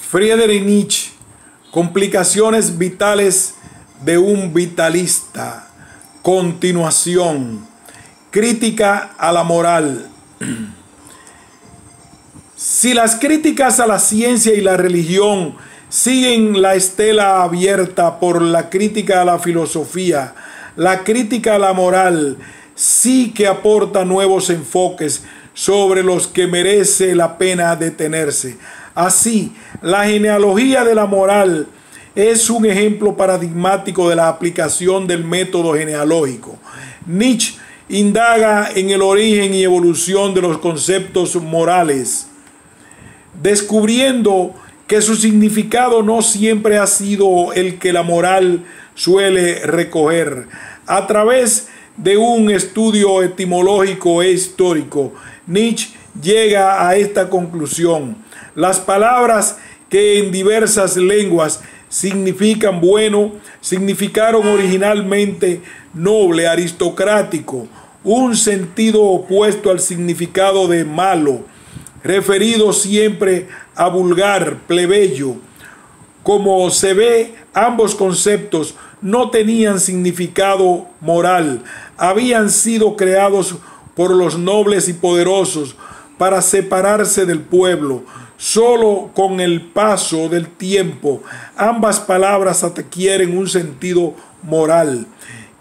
Friedrich Nietzsche, complicaciones vitales de un vitalista. Continuación, crítica a la moral. Si las críticas a la ciencia y la religión siguen la estela abierta por la crítica a la filosofía, la crítica a la moral sí que aporta nuevos enfoques sobre los que merece la pena detenerse. Así, la genealogía de la moral es un ejemplo paradigmático de la aplicación del método genealógico. Nietzsche indaga en el origen y evolución de los conceptos morales, descubriendo que su significado no siempre ha sido el que la moral suele recoger. A través de un estudio etimológico e histórico, Nietzsche llega a esta conclusión. Las palabras que en diversas lenguas significan bueno, significaron originalmente noble, aristocrático, un sentido opuesto al significado de malo, referido siempre a vulgar, plebeyo. Como se ve, ambos conceptos no tenían significado moral, habían sido creados por los nobles y poderosos para separarse del pueblo. Solo con el paso del tiempo, ambas palabras adquieren un sentido moral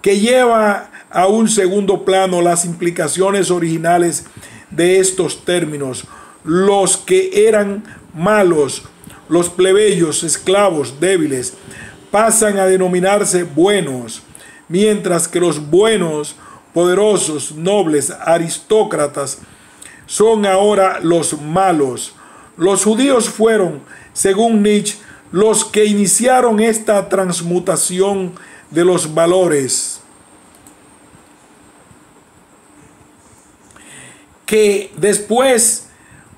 que lleva a un segundo plano las implicaciones originales de estos términos. Los que eran malos, los plebeyos, esclavos, débiles, pasan a denominarse buenos, mientras que los buenos, poderosos, nobles, aristócratas, son ahora los malos. Los judíos fueron, según Nietzsche, los que iniciaron esta transmutación de los valores, que después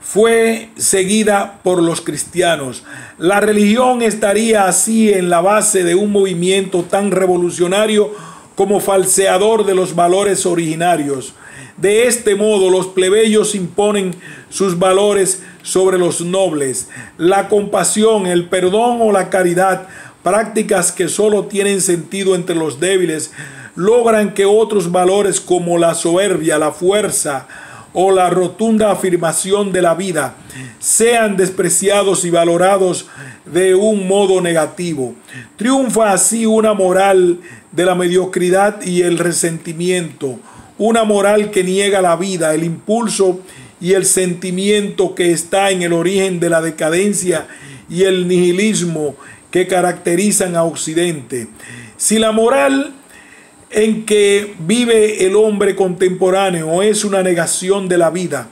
fue seguida por los cristianos. La religión estaría así en la base de un movimiento tan revolucionario como falseador de los valores originarios. De este modo, los plebeyos imponen sus valores sobre los nobles. La compasión, el perdón o la caridad, prácticas que solo tienen sentido entre los débiles, logran que otros valores como la soberbia, la fuerza o la rotunda afirmación de la vida sean despreciados y valorados de un modo negativo. Triunfa así una moral de la mediocridad y el resentimiento, una moral que niega la vida, el impulso y el sentimiento que está en el origen de la decadencia y el nihilismo que caracterizan a Occidente. Si la moral en que vive el hombre contemporáneo es una negación de la vida,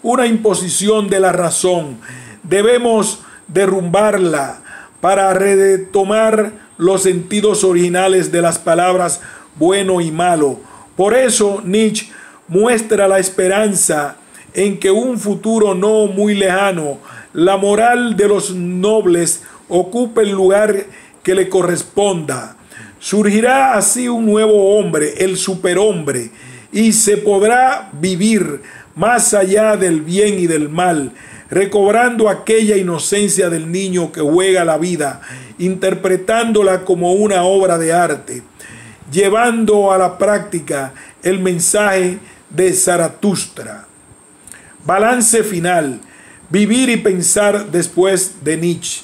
una imposición de la razón, debemos derrumbarla para retomar los sentidos originales de las palabras bueno y malo. Por eso Nietzsche muestra la esperanza en que un futuro no muy lejano, la moral de los nobles ocupe el lugar que le corresponda. Surgirá así un nuevo hombre, el superhombre, y se podrá vivir más allá del bien y del mal, recobrando aquella inocencia del niño que juega la vida, interpretándola como una obra de arte, llevando a la práctica el mensaje de Zaratustra. Balance final: vivir y pensar después de Nietzsche.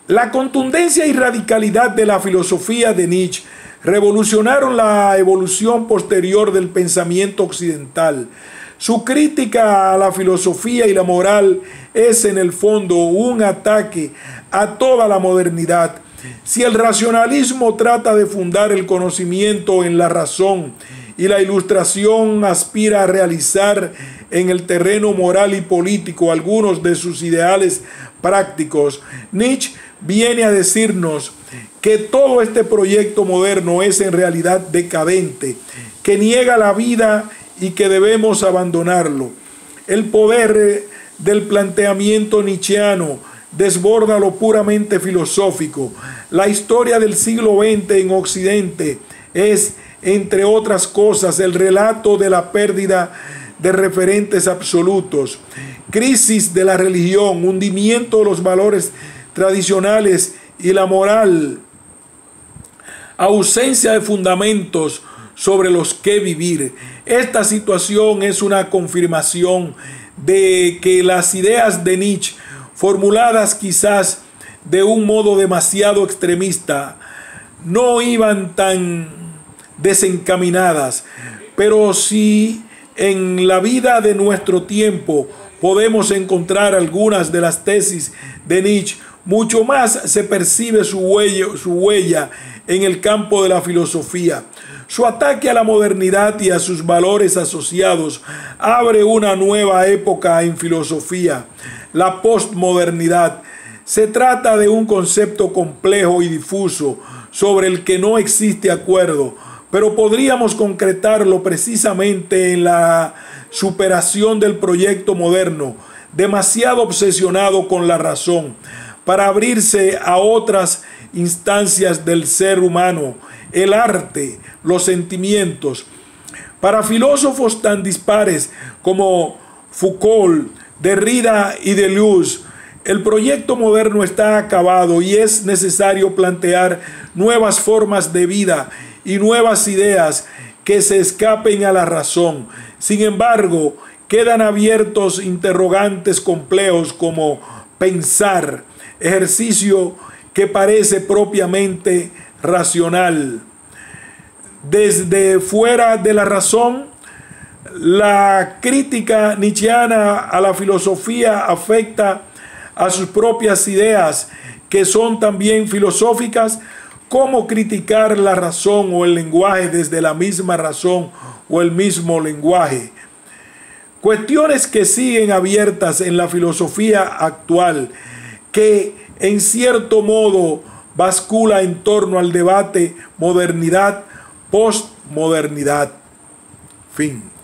La contundencia y radicalidad de la filosofía de Nietzsche revolucionaron la evolución posterior del pensamiento occidental. Su crítica a la filosofía y la moral es en el fondo un ataque a toda la modernidad. Si el racionalismo trata de fundar el conocimiento en la razón y la ilustración aspira a realizar en el terreno moral y político algunos de sus ideales prácticos, Nietzsche viene a decirnos que todo este proyecto moderno es en realidad decadente, que niega la vida y que debemos abandonarlo. El poder del planteamiento nietzscheano desborda lo puramente filosófico. La historia del siglo XX en Occidente es, entre otras cosas, el relato de la pérdida de referentes absolutos, crisis de la religión, hundimiento de los valores tradicionales y la moral, ausencia de fundamentos sobre los que vivir. Esta situación es una confirmación de que las ideas de Nietzsche, formuladas quizás de un modo demasiado extremista, no iban tan desencaminadas, pero si en la vida de nuestro tiempo podemos encontrar algunas de las tesis de Nietzsche, mucho más se percibe su huella en el campo de la filosofía. Su ataque a la modernidad y a sus valores asociados abre una nueva época en filosofía, la postmodernidad. Se trata de un concepto complejo y difuso sobre el que no existe acuerdo, pero podríamos concretarlo precisamente en la superación del proyecto moderno, demasiado obsesionado con la razón, para abrirse a otras instancias del ser humano, el arte, los sentimientos. Para filósofos tan dispares como Foucault, Derrida y Deleuze, el proyecto moderno está acabado y es necesario plantear nuevas formas de vida y nuevas ideas que se escapen a la razón. Sin embargo, quedan abiertos interrogantes complejos como pensar, ejercicio que parece propiamente racional. Desde fuera de la razón, la crítica nietzscheana a la filosofía afecta a sus propias ideas, que son también filosóficas. ¿Cómo criticar la razón o el lenguaje desde la misma razón o el mismo lenguaje? Cuestiones que siguen abiertas en la filosofía actual, que en cierto modo bascula en torno al debate modernidad, postmodernidad. Fin.